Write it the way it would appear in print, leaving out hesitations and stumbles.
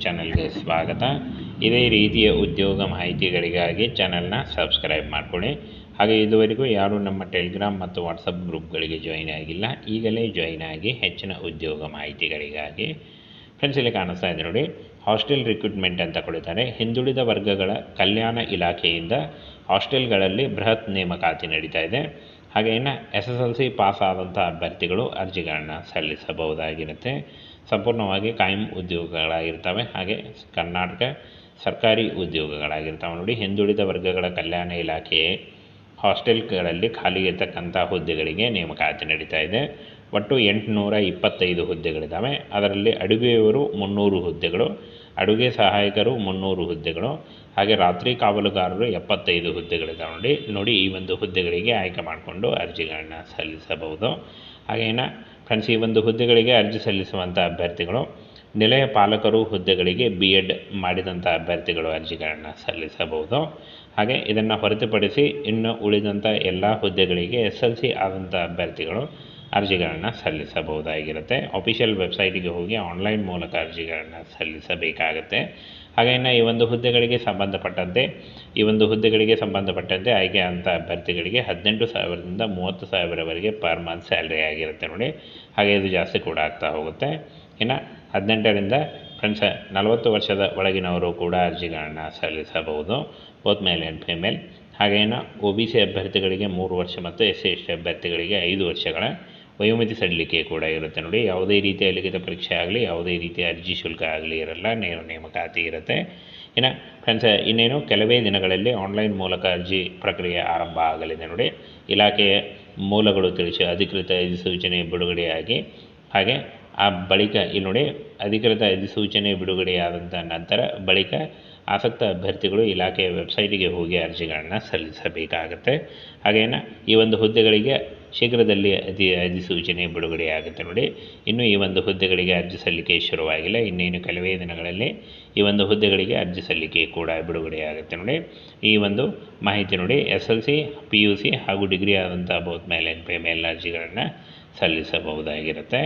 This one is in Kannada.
ಚಾನಲ್ಗೆ ಸ್ವಾಗತ. ಇದೇ ರೀತಿಯ ಉದ್ಯೋಗ ಮಾಹಿತಿಗಳಿಗಾಗಿ ಚಾನಲ್ನ ಸಬ್ಸ್ಕ್ರೈಬ್ ಮಾಡ್ಕೊಳ್ಳಿ. ಹಾಗೆ ಇದುವರೆಗೂ ಯಾರು ನಮ್ಮ ಟೆಲಿಗ್ರಾಮ್ ಮತ್ತು ವಾಟ್ಸಪ್ ಗ್ರೂಪ್ಗಳಿಗೆ ಜಾಯಿನ್ ಆಗಿಲ್ಲ, ಈಗಲೇ ಜಾಯಿನ್ ಆಗಿ ಹೆಚ್ಚಿನ ಉದ್ಯೋಗ ಮಾಹಿತಿಗಳಿಗಾಗಿ. ಫ್ರೆಂಡ್ಸ್, ಇಲ್ಲಿ ಕಾಣಿಸ್ತಾ ಇದೆ ನೋಡಿ, ಹಾಸ್ಟೆಲ್ ರಿಕ್ರೂಟ್ಮೆಂಟ್ ಅಂತ ಕೊಡ್ತಾರೆ. ಹಿಂದುಳಿದ ವರ್ಗಗಳ ಕಲ್ಯಾಣ ಇಲಾಖೆಯಿಂದ ಹಾಸ್ಟೆಲ್ಗಳಲ್ಲಿ ಬೃಹತ್ ನೇಮಕಾತಿ ನಡೀತಾ ಇದೆ. ಹಾಗೆ ಇನ್ನು SSLC ಪಾಸ್ ಆದಂಥ ಅಭ್ಯರ್ಥಿಗಳು ಅರ್ಜಿಗಳನ್ನು ಸಲ್ಲಿಸಬಹುದಾಗಿರುತ್ತೆ. ಸಂಪೂರ್ಣವಾಗಿ ಕಾಯಂ ಉದ್ಯೋಗಗಳಾಗಿರ್ತವೆ. ಹಾಗೆ ಕರ್ನಾಟಕ ಸರ್ಕಾರಿ ಉದ್ಯೋಗಗಳಾಗಿರ್ತವೆ ನೋಡಿ. ಹಿಂದುಳಿದ ವರ್ಗಗಳ ಕಲ್ಯಾಣ ಇಲಾಖೆ ಹಾಸ್ಟೆಲ್ಗಳಲ್ಲಿ ಖಾಲಿ ಇರ್ತಕ್ಕಂಥ ಹುದ್ದೆಗಳಿಗೆ ನೇಮಕಾತಿ ನಡೀತಾ ಇದೆ. ಒಟ್ಟು 825 ಹುದ್ದೆಗಳಿದ್ದಾವೆ. ಅದರಲ್ಲಿ ಅಡುಗೆಯವರು 300 ಹುದ್ದೆಗಳು, ಅಡುಗೆ ಸಹಾಯಕರು 300 ಹುದ್ದೆಗಳು, ಹಾಗೆ ರಾತ್ರಿ ಕಾವಲುಗಾರರು 75 ಹುದ್ದೆಗಳಿದ್ದಾವೆ ನೋಡಿ. ಈ ಒಂದು ಹುದ್ದೆಗಳಿಗೆ ಆಯ್ಕೆ ಮಾಡಿಕೊಂಡು ಅರ್ಜಿಗಳನ್ನು ಸಲ್ಲಿಸಬಹುದು. ಹಾಗೇನ ಫ್ರೆಂಡ್ಸ್, ಈ ಒಂದು ಹುದ್ದೆಗಳಿಗೆ ಅರ್ಜಿ ಸಲ್ಲಿಸುವಂಥ ಅಭ್ಯರ್ಥಿಗಳು ನಿಲಯ ಪಾಲಕರು ಹುದ್ದೆಗಳಿಗೆ BEd ಮಾಡಿದಂಥ ಅಭ್ಯರ್ಥಿಗಳು ಅರ್ಜಿಗಳನ್ನು ಸಲ್ಲಿಸಬಹುದು. ಹಾಗೆ ಇದನ್ನು ಹೊರತುಪಡಿಸಿ ಇನ್ನು ಉಳಿದಂಥ ಎಲ್ಲ ಹುದ್ದೆಗಳಿಗೆ SLC ಆದಂಥ ಅಭ್ಯರ್ಥಿಗಳು ಅರ್ಜಿಗಳನ್ನು ಸಲ್ಲಿಸಬಹುದಾಗಿರುತ್ತೆ. ಅಫಿಷಿಯಲ್ ವೆಬ್ಸೈಟಿಗೆ ಹೋಗಿ ಆನ್ಲೈನ್ ಮೂಲಕ ಅರ್ಜಿಗಳನ್ನು ಸಲ್ಲಿಸಬೇಕಾಗತ್ತೆ. ಹಾಗೆ ಇನ್ನು ಈ ಒಂದು ಹುದ್ದೆಗಳಿಗೆ ಸಂಬಂಧಪಟ್ಟಂತೆ ಆಯ್ಕೆ ಅಂತ ಅಭ್ಯರ್ಥಿಗಳಿಗೆ 18,000ದಿಂದ 30,000ವರೆಗೆ ಪರ್ ಮಂತ್ ಸ್ಯಾಲ್ರಿ ಆಗಿರುತ್ತೆ ನೋಡಿ. ಹಾಗೆ ಇದು ಜಾಸ್ತಿ ಕೂಡ ಆಗ್ತಾ ಹೋಗುತ್ತೆ. ಇನ್ನು 18ರಿಂದ ಫ್ರೆಂಡ್ಸ್ 40 ವರ್ಷದ ಒಳಗಿನವರು ಕೂಡ ಅರ್ಜಿಗಳನ್ನು ಸಲ್ಲಿಸಬಹುದು, ಬೋತ್ ಮೇಲ್ ಆ್ಯಂಡ್ ಫಿಮೇಲ್. ಹಾಗೆ ಇನ್ನು OBC ಅಭ್ಯರ್ಥಿಗಳಿಗೆ 3 ವರ್ಷ ಮತ್ತು SC/ST ಅಭ್ಯರ್ಥಿಗಳಿಗೆ 5 ವರ್ಷಗಳ ವಯೋಮಿತಿ ಸಡಿಲಿಕೆ ಕೂಡ ಇರುತ್ತೆ ನೋಡಿ. ಯಾವುದೇ ರೀತಿಯ ಲಿಖಿತ ಪರೀಕ್ಷೆ ಆಗಲಿ, ಯಾವುದೇ ರೀತಿಯ ಅರ್ಜಿ ಶುಲ್ಕ ಆಗಲಿ ಇರಲ್ಲ, ನೇರ ನೇಮಕಾತಿ ಇರುತ್ತೆ. ಇನ್ನು ಫ್ರೆಂಡ್ಸ್, ಇನ್ನೇನು ಕೆಲವೇ ದಿನಗಳಲ್ಲಿ ಆನ್ಲೈನ್ ಮೂಲಕ ಅರ್ಜಿ ಪ್ರಕ್ರಿಯೆ ಆರಂಭ ಆಗಲಿದೆ ನೋಡಿ. ಇಲಾಖೆಯ ಮೂಲಗಳು ತಿಳಿಸಿ ಅಧಿಕೃತ ಅಧಿಸೂಚನೆ ಬಿಡುಗಡೆಯಾಗಿ, ಹಾಗೆ ಆ ಬಳಿಕ ಇಲ್ಲಿ ನೋಡಿ, ಅಧಿಕೃತ ಅಧಿಸೂಚನೆ ಬಿಡುಗಡೆಯಾದಂಥ ನಂತರ ಬಳಿಕ ಆಸಕ್ತ ಅಭ್ಯರ್ಥಿಗಳು ಇಲಾಖೆಯ ವೆಬ್ಸೈಟಿಗೆ ಹೋಗಿ ಅರ್ಜಿಗಳನ್ನು ಸಲ್ಲಿಸಬೇಕಾಗತ್ತೆ. ಹಾಗೇನು ಈ ಒಂದು ಹುದ್ದೆಗಳಿಗೆ ಶೀಘ್ರದಲ್ಲಿ ಅಧಿಸೂಚನೆ ಬಿಡುಗಡೆಯಾಗುತ್ತೆ ನೋಡಿ. ಇನ್ನು ಈ ಒಂದು ಹುದ್ದೆಗಳಿಗೆ ಅರ್ಜಿ ಸಲ್ಲಿಕೆ ಶುರುವಾಗಿಲ್ಲ, ಇನ್ನೇನು ಕೆಲವೇ ದಿನಗಳಲ್ಲಿ ಈ ಒಂದು ಹುದ್ದೆಗಳಿಗೆ ಅರ್ಜಿ ಸಲ್ಲಿಕೆ ಕೂಡ ಬಿಡುಗಡೆಯಾಗುತ್ತೆ ನೋಡಿ. ಈ ಒಂದು ಮಾಹಿತಿ ನೋಡಿ, SLC, PUC ಹಾಗೂ ಡಿಗ್ರಿ ಆದಂಥ ಬೋತ್ ಮೇಲ್ ಆ್ಯಂಡ್ ಫಿಮೇಲ್ ಅರ್ಜಿಗಳನ್ನು ಸಲ್ಲಿಸಬಹುದಾಗಿರುತ್ತೆ.